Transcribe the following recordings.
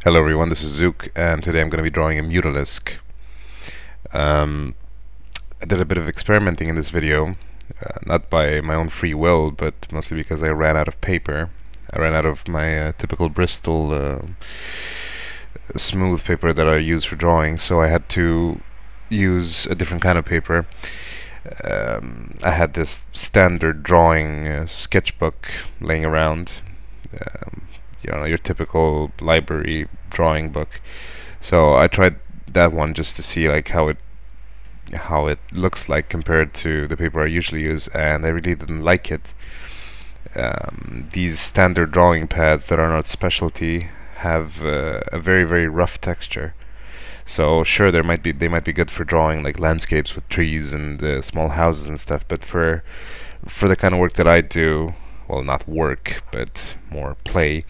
Hello everyone, this is Zooc, and today I'm going to be drawing a Mutalisk. I did a bit of experimenting in this video, not by my own free will, but mostly because I ran out of paper. I ran out of my typical Bristol smooth paper that I use for drawing, so I had to use a different kind of paper. I had this standard drawing sketchbook laying around. Your typical library drawing book. So I tried that one just to see like how it looks like compared to the paper I usually use, and I really didn't like it. These standard drawing pads that are not specialty have a very rough texture. So sure, they might be good for drawing like landscapes with trees and small houses and stuff, but for the kind of work that I do, well, not work, but more play,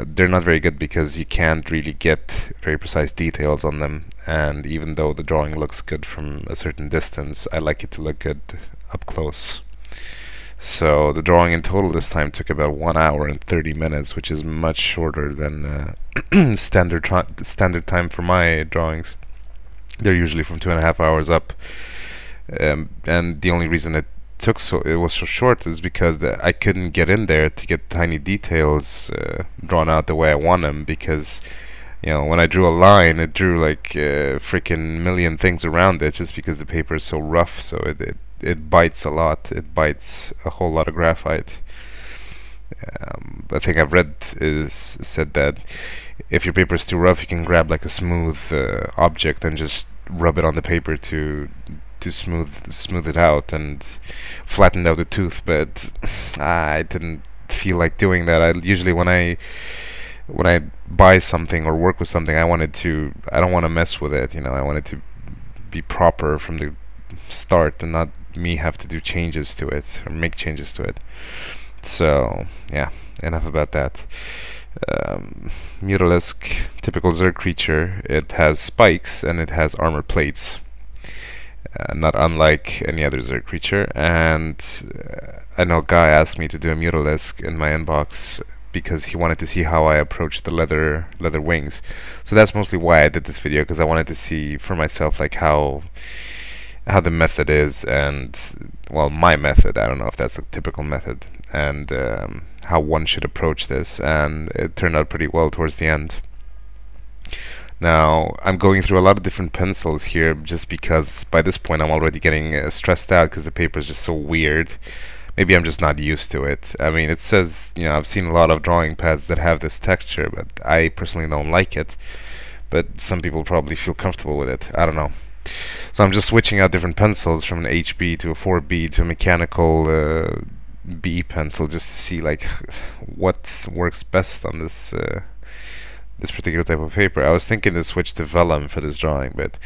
they're not very good because you can't really get very precise details on them. And even though the drawing looks good from a certain distance, I like it to look good up close. So the drawing in total this time took about 1 hour and 30 minutes, which is much shorter than standard time for my drawings. They're usually from 2.5 hours up. And the only reason it was so short is because I couldn't get in there to get tiny details drawn out the way I want them, because when I drew a line, it drew like freaking million things around it, just because the paper is so rough. So it bites a lot. It bites a whole lot of graphite. I think I've read said that if your paper is too rough, you can grab like a smooth object and just rub it on the paper to smooth it out and flatten out the tooth, but I didn't feel like doing that. I usually when I buy something or work with something, I don't want to mess with it. I want it to be proper from the start and not me have to do changes to it or make changes to it. So yeah, enough about that. Mutalisk, typical Zerg creature. It has spikes and it has armor plates. Not unlike any other Zerg creature, and I know Guy asked me to do a Mutalisk in my inbox because he wanted to see how I approached the leather wings. So that's mostly why I did this video, because I wanted to see for myself like how the method is, and well, my method. I don't know if that's a typical method, and how one should approach this, and it turned out pretty well towards the end. Now, I'm going through a lot of different pencils here just because by this point I'm already getting stressed out because the paper is just so weird. Maybe I'm just not used to it. I mean, it says, I've seen a lot of drawing pads that have this texture, but I personally don't like it. But some people probably feel comfortable with it. I don't know. So I'm just switching out different pencils from an HB to a 4B to a mechanical B pencil just to see like what works best on this particular type of paper. I was thinking to switch to vellum for this drawing, but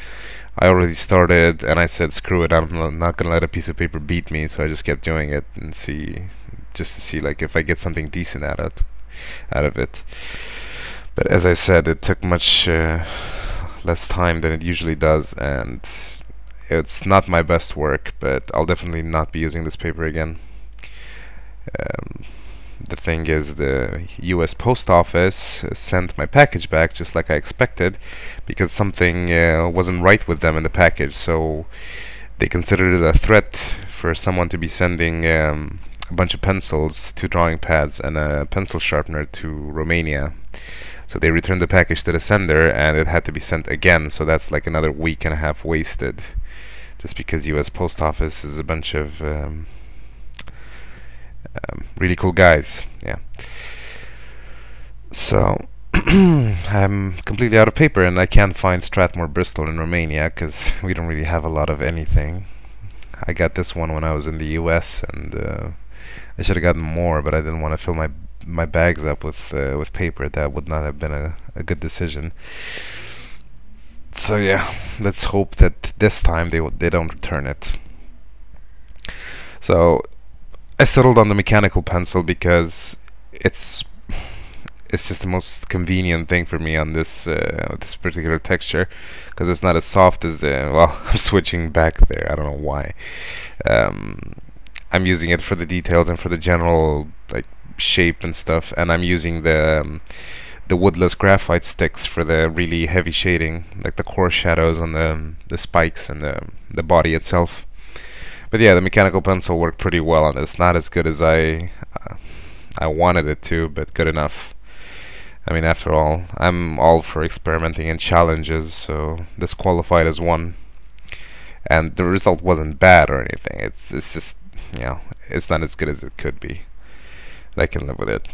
I already started and I said screw it, I'm not gonna let a piece of paper beat me, so I just kept doing it and just to see like if I get something decent out of it. But as I said, it took much less time than it usually does, and it's not my best work, but I'll definitely not be using this paper again. The thing is, the US Post Office sent my package back just like I expected, because something wasn't right with them in the package, so they considered it a threat for someone to be sending a bunch of pencils, 2 drawing pads and a pencil sharpener to Romania. So they returned the package to the sender and it had to be sent again, so that's like another week and a half wasted, just because US Post Office is a bunch of really cool guys. Yeah. So I'm completely out of paper, and I can't find Strathmore Bristol in Romania because we don't really have a lot of anything. I got this one when I was in the US, and I should have gotten more, but I didn't want to fill my bags up with paper. That would not have been a good decision. So yeah, let's hope that this time they don't return it. So I settled on the mechanical pencil because it's just the most convenient thing for me on this particular texture, because it's not as soft as well, I'm switching back there, I don't know why. I'm using it for the details and for the general like shape and stuff, and I'm using the the woodless graphite sticks for the really heavy shading, like the coarse shadows on the spikes and the body itself. But yeah, the mechanical pencil worked pretty well on this. Not as good as I wanted it to, but good enough. I mean, after all, I'm all for experimenting in challenges, so this qualified as one. And the result wasn't bad or anything. It's just, you know, it's not as good as it could be. I can live with it.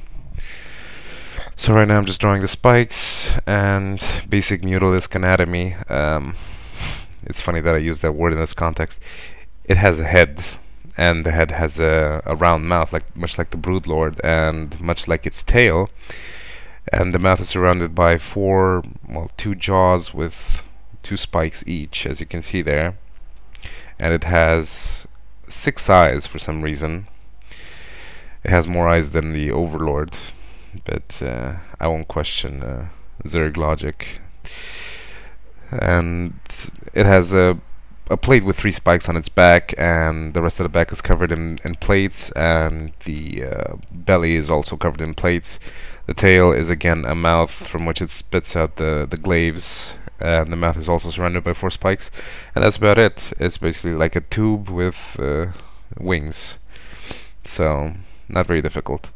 So right now I'm just drawing the spikes and basic Mutalisk anatomy. It's funny that I use that word in this context. It has a head, and the head has a round mouth, like much like the Broodlord, and much like its tail. And the mouth is surrounded by two jaws with 2 spikes each, as you can see there. And it has 6 eyes for some reason. It has more eyes than the Overlord, but I won't question Zerg logic. And it has a plate with 3 spikes on its back, and the rest of the back is covered in plates, and the belly is also covered in plates. The tail is again a mouth from which it spits out the glaives, and the mouth is also surrounded by 4 spikes, and that's about it. It's basically like a tube with wings, so not very difficult.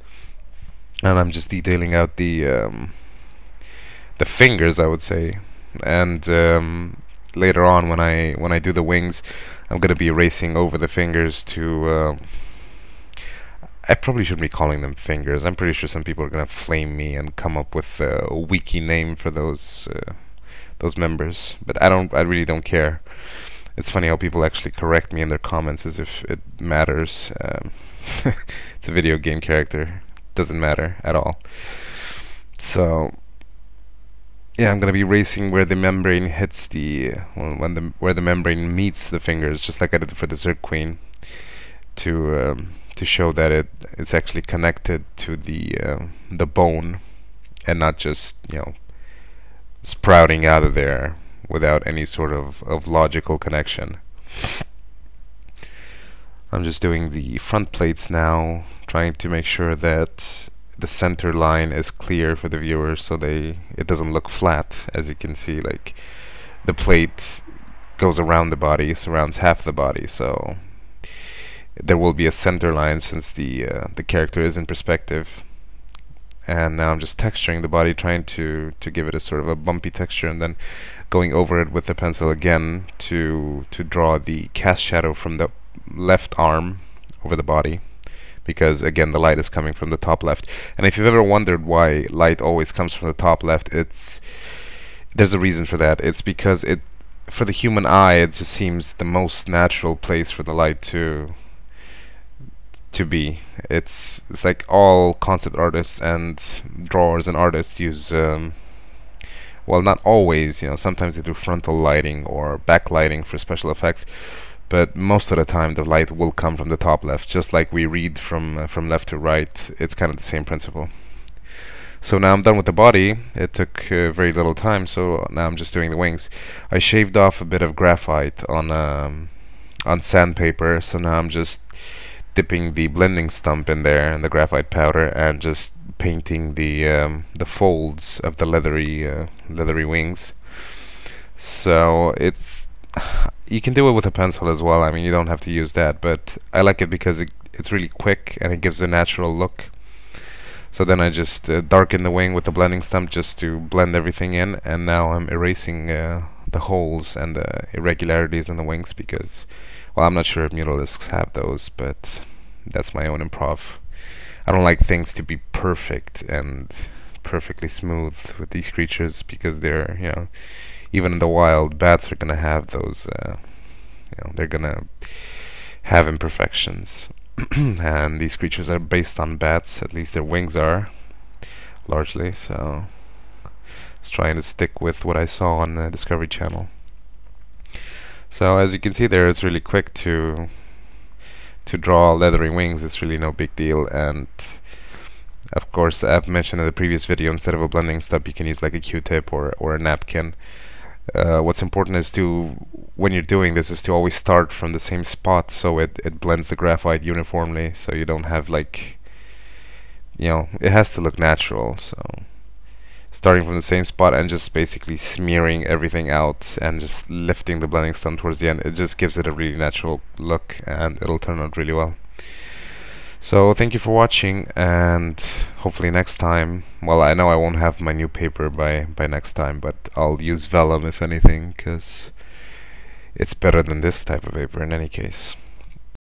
And I'm just detailing out the fingers, I would say, and later on when I do the wings, I'm gonna be erasing over the fingers to I probably shouldn't be calling them fingers. I'm pretty sure some people are gonna flame me and come up with a wiki name for those members, but I really don't care. It's funny how people actually correct me in their comments as if it matters. It's a video game character, doesn't matter at all. So yeah, I'm gonna be erasing where the membrane hits where the membrane meets the fingers, just like I did for the Zerg Queen, to show that it's actually connected to the bone and not just, you know, sprouting out of there without any sort of logical connection. I'm just doing the front plates now, trying to make sure that the center line is clear for the viewers, so it doesn't look flat. As you can see, like, the plate goes around the body, surrounds half the body, so there will be a center line since the character is in perspective. And now I'm just texturing the body, trying to give it a sort of a bumpy texture, and then going over it with the pencil again to draw the cast shadow from the left arm over the body, because again the light is coming from the top left. And if you've ever wondered why light always comes from the top left, there's a reason for that. It's because for the human eye, it just seems the most natural place for the light to be. It's like all concept artists and drawers and artists use well, not always, you know, sometimes they do frontal lighting or backlighting for special effects, but most of the time the light will come from the top left, just like we read from left to right. It's kind of the same principle. So now I'm done with the body. It took very little time, so now I'm just doing the wings. I shaved off a bit of graphite on sandpaper, so now I'm just dipping the blending stump in there and the graphite powder and just painting the folds of the leathery wings. So you can do it with a pencil as well. I mean, you don't have to use that, but I like it because it's really quick and it gives a natural look. So then I just darken the wing with the blending stump just to blend everything in, and now I'm erasing the holes and the irregularities in the wings because, well, I'm not sure if Mutalisks have those, but that's my own improv. I don't like things to be perfect and perfectly smooth with these creatures because they're, you know, even in the wild, bats are gonna have those, you know, they're gonna have imperfections. And these creatures are based on bats, at least their wings are, largely, so just trying to stick with what I saw on the Discovery Channel. So as you can see there, it's really quick to draw leathery wings. It's really no big deal, and of course I've mentioned in the previous video, instead of a blending stub you can use like a Q-tip or a napkin. What's important is when you're doing this, is to always start from the same spot so it blends the graphite uniformly, so you don't have, like, you know, it has to look natural. So starting from the same spot and just basically smearing everything out and just lifting the blending stone towards the end. It just gives it a really natural look, and it'll turn out really well. So thank you for watching, and hopefully next time, well, I know I won't have my new paper by next time, but I'll use vellum if anything, because it's better than this type of paper in any case.